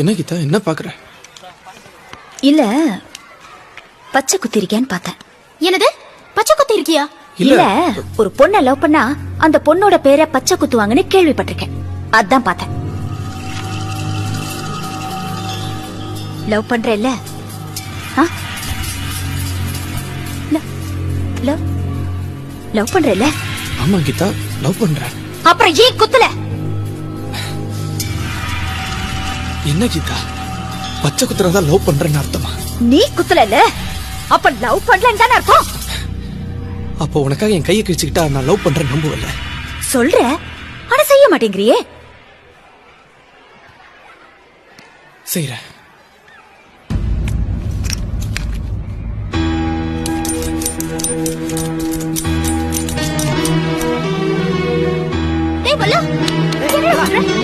என்ன கீதா, என்ன பாக்குற? இல்ல பச்சை குத்தி இருக்கேன்னு பார்த்தேன். என்னது பச்சை குத்தி இருக்கியா? இல்ல ஒரு பொண்ண லவ் பண்ணா அந்த பொண்ணோட பேரை பச்சை குத்துவாங்கன்னு கேள்விப்பட்டிருக்கேன். அதான் பார்த்தேன். லவ் பண்ற இல்ல? லவ் பண்ற இல்ல? ஆமா கீதா, லவ் பண்றேன். அப்புறம் ஏன் குத்தல? என்ன கீதா, பச்சை குத்துறதா லவ் பண்றேன்னு அர்த்தமா? நீ குத்தல இல்ல, அப்ப லவ் பண்ணலன்னு தானே அர்த்தம். அப்போ உனக்காக என் கையை கிழிச்சுக்கிட்டா நான் லவ் பண்றேன் நம்புவல்ல? சொல்ற, ஆனா செய்ய மாட்டேங்கிறியே. செய்றேன். டேய் பல்லு, என்ன பண்ற?